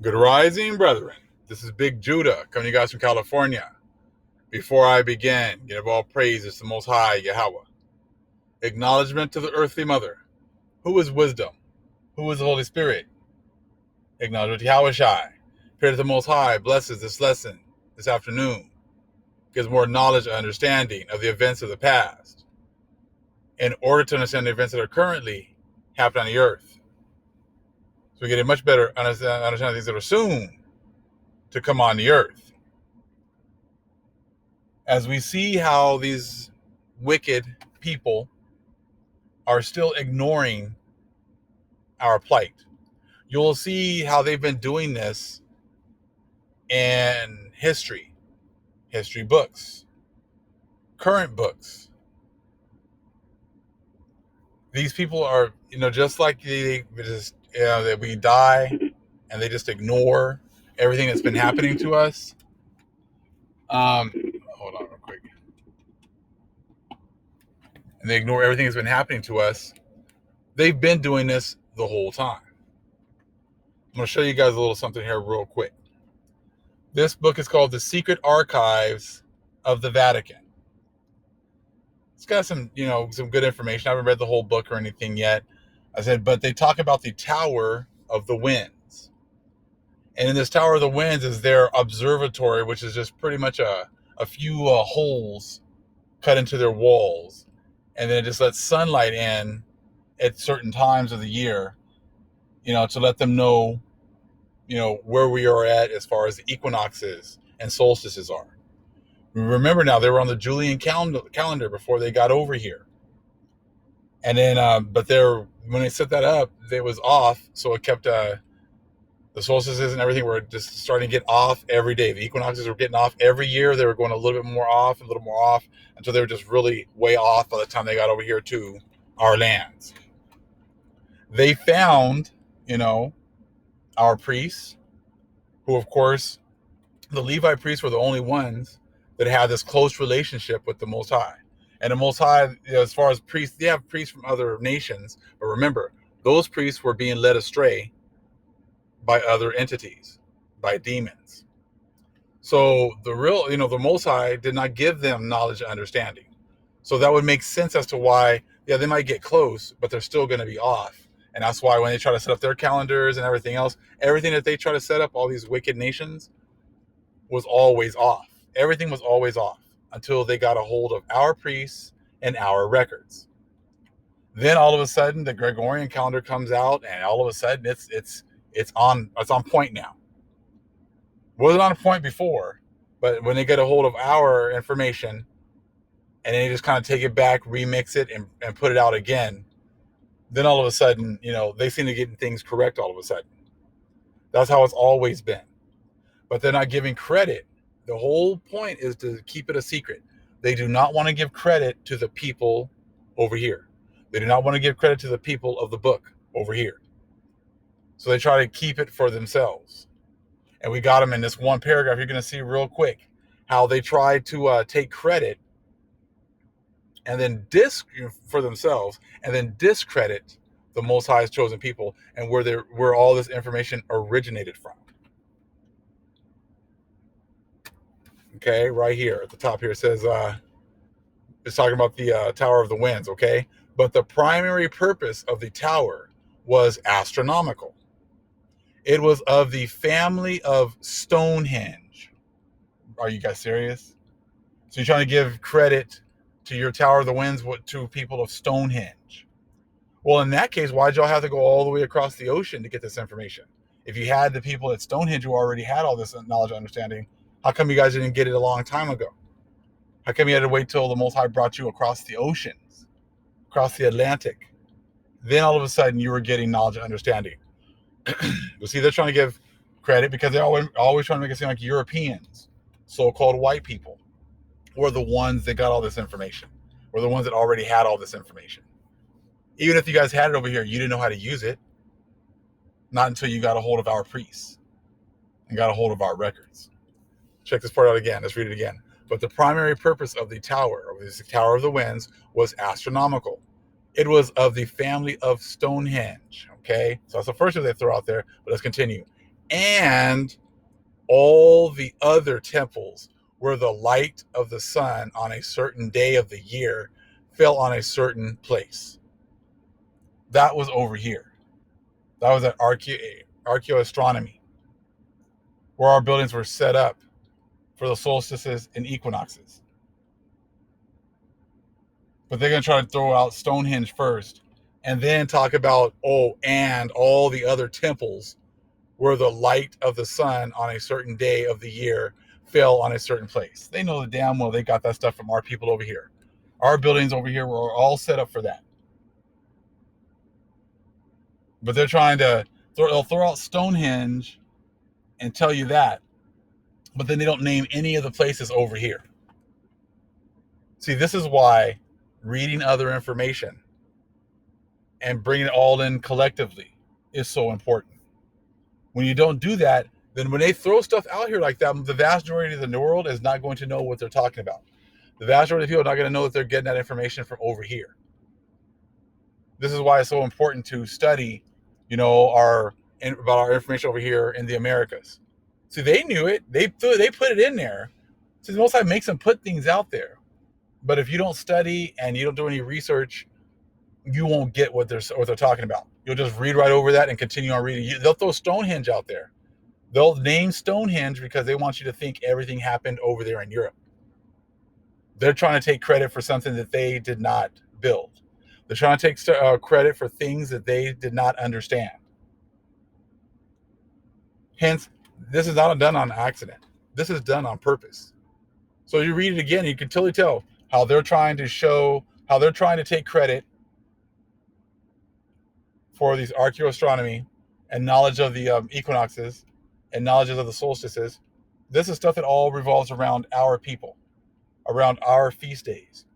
Good rising, brethren. This is Big Judah coming to you guys from California. Before I begin, give all praises to the Most High Yahweh. Acknowledgement to the earthly mother. Who is wisdom? Who is the Holy Spirit? Acknowledgement to Yahweh Shai. Prayer to the Most High blesses this lesson this afternoon. Gives more knowledge and understanding of the events of the past in order to understand the events that are currently happening on the earth. So we get a much better understanding things that are soon to come on the earth. As we see how these wicked people are still ignoring our plight, you'll see how they've been doing this in history books, current books. These people are, just like that we die and they just ignore everything that's been happening to us. Hold on real quick. And they ignore everything that's been happening to us. They've been doing this the whole time. I'm going to show you guys a little something here real quick. This book is called The Secret Archives of the Vatican. It's got some good information. I haven't read the whole book or anything yet. But they talk about the Tower of the Winds. And in this Tower of the Winds is their observatory, which is just pretty much a few holes cut into their walls. And then it just lets sunlight in at certain times of the year, to let them know, where we are at as far as the equinoxes and solstices are. Remember now, they were on the Julian calendar before they got over here. And then, when they set that up, it was off. So it kept the solstices and everything were just starting to get off every day. The equinoxes were getting off every year. They were going a little bit more off, a little more off, until they were just really way off by the time they got over here to our lands. They found, our priests, who, of course, the Levi priests were the only ones that had this close relationship with the Most High. And the Most High, as far as priests, they have priests from other nations. But remember, those priests were being led astray by other entities, by demons. So the Most High did not give them knowledge and understanding. So that would make sense as to why, they might get close, but they're still going to be off. And that's why when they try to set up their calendars and everything else, everything that they try to set up, all these wicked nations, was always off. Everything was always off until they got a hold of our priests and our records. Then all of a sudden the Gregorian calendar comes out, and all of a sudden it's on point now. Wasn't on point before, but when they get a hold of our information and they just kind of take it back, remix it, and put it out again, then all of a sudden, they seem to get things correct all of a sudden. That's how it's always been. But they're not giving credit. The whole point is to keep it a secret. They do not want to give credit to the people over here. They do not want to give credit to the people of the book over here. So they try to keep it for themselves. And we got them in this one paragraph. You're going to see real quick how they try to take credit and then for themselves, and then discredit the Most High's chosen people and where all this information originated from. Okay, right here at the top here it says it's talking about the Tower of the Winds. Okay, but the primary purpose of the tower was astronomical. It was of the family of Stonehenge. Are you guys serious? So you're trying to give credit to your Tower of the Winds to people of Stonehenge? Well, in that case, why'd y'all have to go all the way across the ocean to get this information? If you had the people at Stonehenge who already had all this knowledge and understanding, how come you guys didn't get it a long time ago? How come you had to wait till the Most High brought you across the oceans, across the Atlantic? Then all of a sudden you were getting knowledge and understanding. You see, they're trying to give credit because they're always trying to make it seem like Europeans, so-called white people, were the ones that got all this information, were the ones that already had all this information. Even if you guys had it over here, you didn't know how to use it. Not until you got a hold of our priests and got a hold of our records. Check this part out again. Let's read it again. But the primary purpose of the Tower of the Winds, was astronomical. It was of the family of Stonehenge. Okay, so that's the first thing they throw out there. But let's continue. and all the other temples where the light of the sun on a certain day of the year fell on a certain place. That was over here. That was at archaeoastronomy, where our buildings were set up for the solstices and equinoxes. But they're going to try to throw out Stonehenge first and then talk about, and all the other temples where the light of the sun on a certain day of the year fell on a certain place. They know the damn well they got that stuff from our people over here. Our buildings over here were all set up for that. But they're trying to, they'll throw out Stonehenge and tell you that, but then they don't name any of the places over here. See, this is why reading other information and bringing it all in collectively is so important. When you don't do that, then when they throw stuff out here like that, the vast majority of the world is not going to know what they're talking about. The vast majority of people are not going to know that they're getting that information from over here. This is why it's so important to study, about our information over here in the Americas. See, they knew it. They put it in there. See, the Most High makes them put things out there. But if you don't study and you don't do any research, you won't get what they're talking about. You'll just read right over that and continue on reading. They'll throw Stonehenge out there. They'll name Stonehenge because they want you to think everything happened over there in Europe. They're trying to take credit for something that they did not build. They're trying to take credit for things that they did not understand. Hence, this is not done on accident. This is done on purpose. So you read it again, you can totally tell how they're trying to take credit for these archaeoastronomy and knowledge of the equinoxes and knowledges of the solstices. This is stuff that all revolves around our people, around our feast days.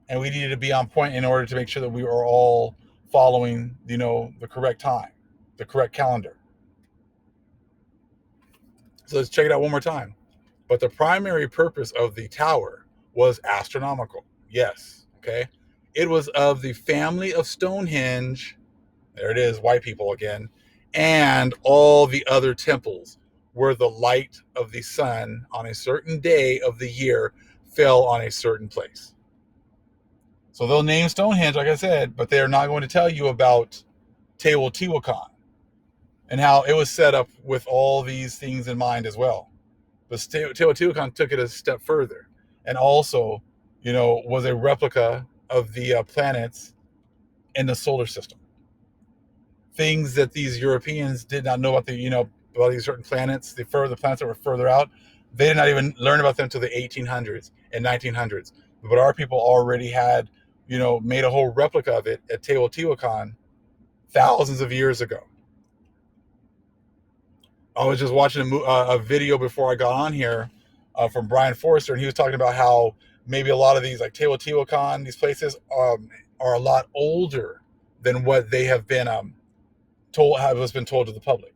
And we needed to be on point in order to make sure that we are all following, the correct time, the correct calendar. So let's check it out one more time. But the primary purpose of the tower was astronomical. Yes, okay? It was of the family of Stonehenge, there it is, white people again, and all the other temples where the light of the sun on a certain day of the year fell on a certain place. So they'll name Stonehenge, like I said, but they're not going to tell you about Teotihuacan and how it was set up with all these things in mind as well. But Teotihuacan took it a step further and also, was a replica of the planets in the solar system. Things that these Europeans did not know about about these certain planets, the planets that were further out, they did not even learn about them until the 1800s and 1900s. But our people already had, made a whole replica of it at Teotihuacan thousands of years ago. I was just watching a video before I got on here from Brian Forrester, and he was talking about how maybe a lot of these, like Teotihuacan, these places are a lot older than what they have been been told to the public.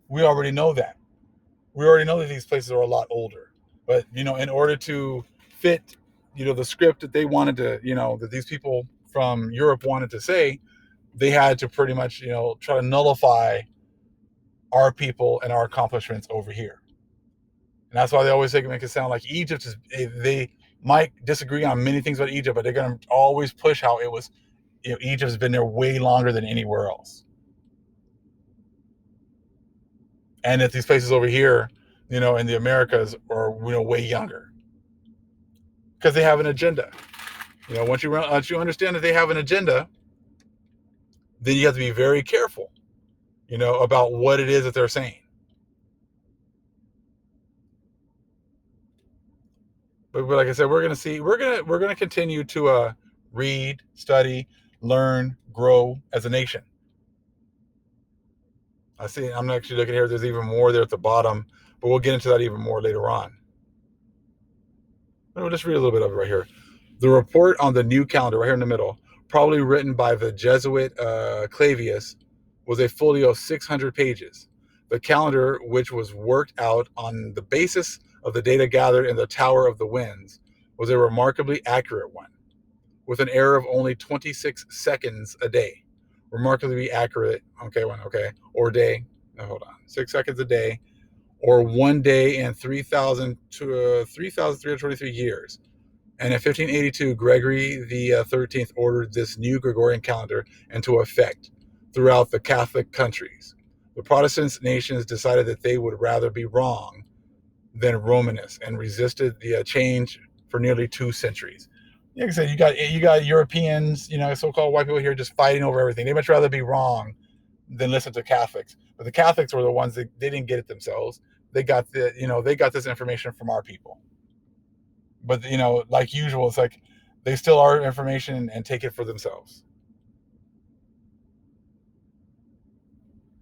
We already know that. We already know that these places are a lot older. But in order to fit, the script that they wanted to, that these people from Europe wanted to say, they had to pretty much, try to nullify our people and our accomplishments over here. And that's why they always make it sound like Egypt is, they might disagree on many things about Egypt, but they're going to always push how it was, Egypt's been there way longer than anywhere else. And that these places over here, in the Americas are, way younger. Because they have an agenda. Once you understand that they have an agenda, then you have to be very careful, about what it is that they're saying. But like I said, we're gonna continue to read, study, learn, grow as a nation. I'm actually looking here. There's even more there at the bottom, but we'll get into that even more later on. We'll just read a little bit of it right here. The report on the new calendar, right here in the middle, probably written by the Jesuit Clavius, was a folio of 600 pages. The calendar, which was worked out on the basis of the data gathered in the Tower of the Winds, was a remarkably accurate one, with an error of only 26 seconds a day, remarkably accurate. Okay, or day. No, hold on, 6 seconds a day, or 1 day in 3,000 to 3,323 years. And in 1582, Gregory the 13th ordered this new Gregorian calendar into effect throughout the Catholic countries. The Protestant nations decided that they would rather be wrong than Romanists and resisted the change for nearly 2 centuries. Like I said, you got Europeans, so-called white people here just fighting over everything. They much rather be wrong than listen to Catholics. But the Catholics were the ones that they didn't get it themselves. They got this information from our people. But like usual, it's like they steal our information and take it for themselves.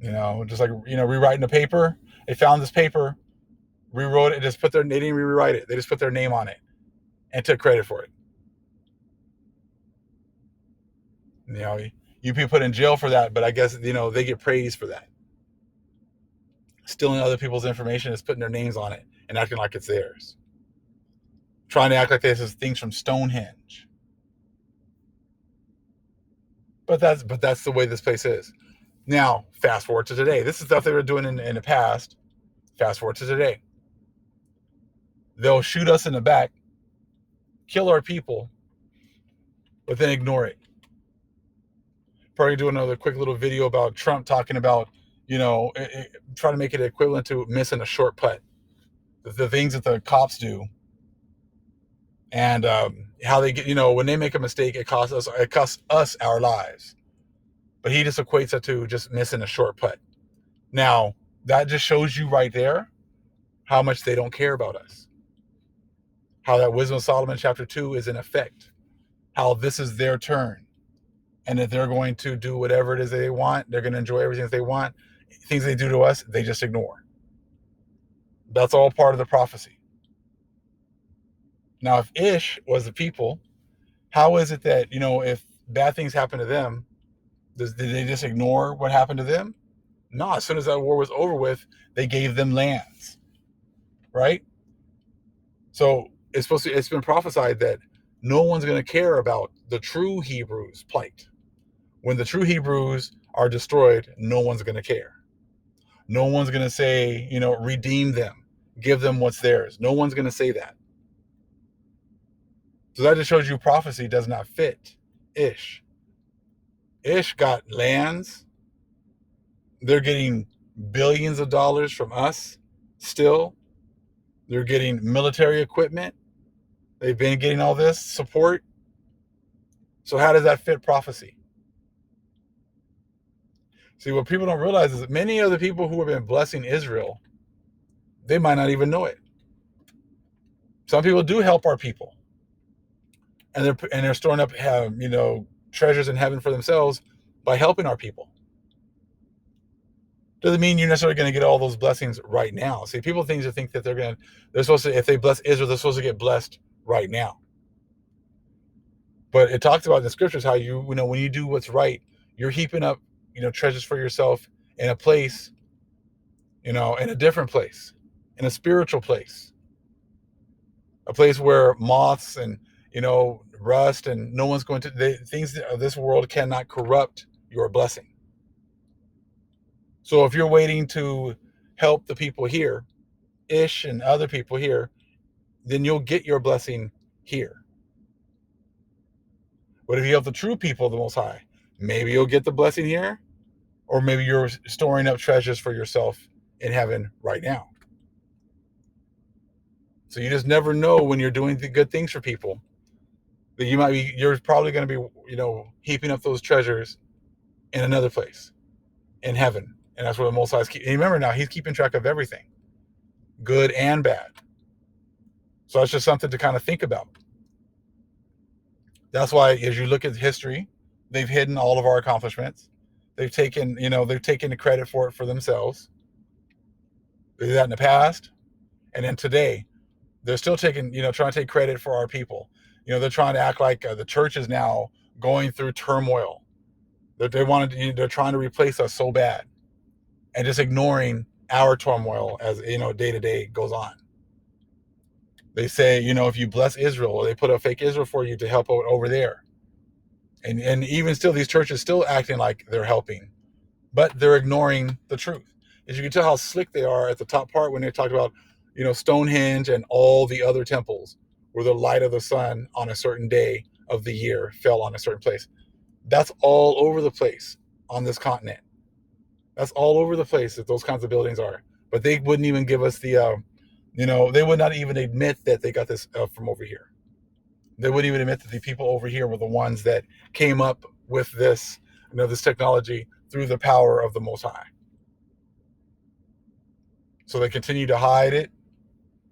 Just like rewriting a paper. They found this paper, rewrote it, they didn't rewrite it. They just put their name on it and took credit for it. You people put in jail for that, but I guess they get praised for that. Stealing other people's information is putting their names on it and acting like it's theirs. Trying to act like this is things from Stonehenge. But that's the way this place is. Now, fast forward to today. This is stuff they were doing in the past. Fast forward to today. They'll shoot us in the back, kill our people, but then ignore it. Probably do another quick little video about Trump talking about, trying to make it equivalent to missing a short putt. The things that the cops do, and how they get, when they make a mistake, it costs us our lives. But he just equates it to just missing a short putt. Now, that just shows you right there how much they don't care about us. How that Wisdom of Solomon chapter 2 is in effect. How this is their turn. And that they're going to do whatever it is they want. They're going to enjoy everything that they want. Things they do to us, they just ignore. That's all part of the prophecy. Now, if Ish was the people, how is it that, if bad things happen to them, did they just ignore what happened to them? No, as soon as that war was over with, they gave them lands, right? So it's been prophesied that no one's going to care about the true Hebrews' plight. When the true Hebrews are destroyed, no one's going to care. No one's going to say, redeem them, give them what's theirs. No one's going to say that. So that just shows you prophecy does not fit Ish. Ish got lands. They're getting billions of dollars from us still. They're getting military equipment. They've been getting all this support. So how does that fit prophecy? See, what people don't realize is that many of the people who have been blessing Israel, they might not even know it. Some people do help our people. And they're storing up treasures in heaven for themselves by helping our people. Doesn't mean you're necessarily going to get all those blessings right now. See, people think that they're supposed to, if they bless Israel, they're supposed to get blessed right now. But it talks about in the scriptures how when you do what's right, you're heaping up, treasures for yourself in a place, in a different place, in a spiritual place, a place where moths and, rust and no one's going to, things of this world cannot corrupt your blessing. So if you're waiting to help the people here, Ish and other people here, then you'll get your blessing here. But if you help the true people of the Most High, maybe you'll get the blessing here, or maybe you're storing up treasures for yourself in heaven right now. So you just never know when you're doing the good things for people that you're probably going to be, heaping up those treasures in another place, in heaven. And that's where the Most High is keeping. Remember now, he's keeping track of everything, good and bad. So that's just something to kind of think about. That's why, as you look at history, they've hidden all of our accomplishments. They've taken the credit for it for themselves. They did that in the past. And then today, they're still trying to take credit for our people. They're trying to act like the church is now going through turmoil. They're trying to replace us so bad, and just ignoring our turmoil as day to day goes on. They say, if you bless Israel, or they put a fake Israel for you to help out over there, And even still, these churches still acting like they're helping, but they're ignoring the truth. As you can tell how slick they are at the top part when they talked about, Stonehenge and all the other temples where the light of the sun on a certain day of the year fell on a certain place. That's all over the place on this continent. That's all over the place that those kinds of buildings are. But they wouldn't even give us they would not even admit that they got this from over here. They wouldn't even admit that the people over here were the ones that came up with this, this technology through the power of the Most High. So they continue to hide it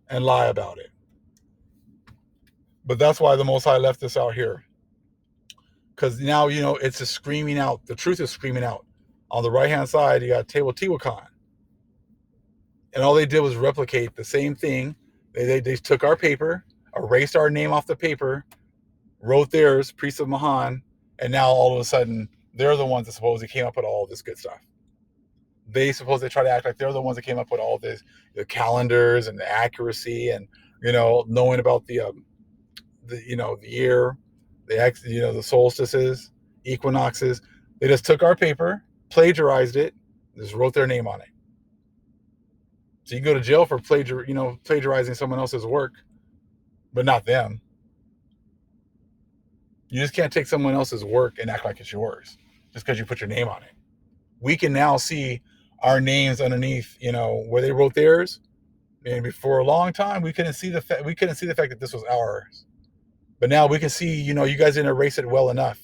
and lie about it. But that's why the Most High left this out here. Because now, it's just screaming out. The truth is screaming out. On the right-hand side, you got Teotihuacan. And all they did was replicate the same thing. They took our paper, erased our name off the paper, wrote theirs, Priests of Mahan, and now all of a sudden, they're the ones that supposedly came up with all this good stuff. They try to act like they're the ones that came up with all this, the calendars and the accuracy and, knowing about the year, the solstices, equinoxes. They just took our paper, plagiarized it, just wrote their name on it. So you go to jail for plagiarizing someone else's work, but not them. You just can't take someone else's work and act like it's yours just because you put your name on it. We can now see our names underneath, where they wrote theirs. And for a long time, we couldn't see the fact that this was ours. But now we can see, you guys didn't erase it well enough.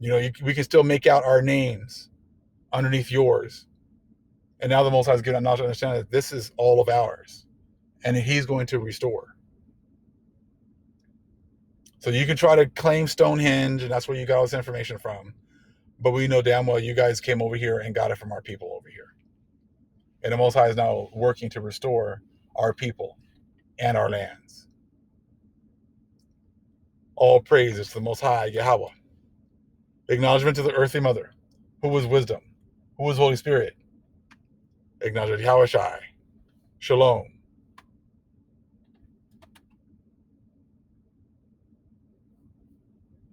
We can still make out our names underneath yours. And now the Most High is giving us to understand that this is all of ours. And He's going to restore. So you can try to claim Stonehenge, and that's where you got all this information from. But we know damn well you guys came over here and got it from our people over here. And the Most High is now working to restore our people and our lands. All praise is to the Most High, Yahweh. Acknowledgement to the earthly mother, who was wisdom, who was Holy Spirit. Acknowledgement to Yahweh Shai. Shalom.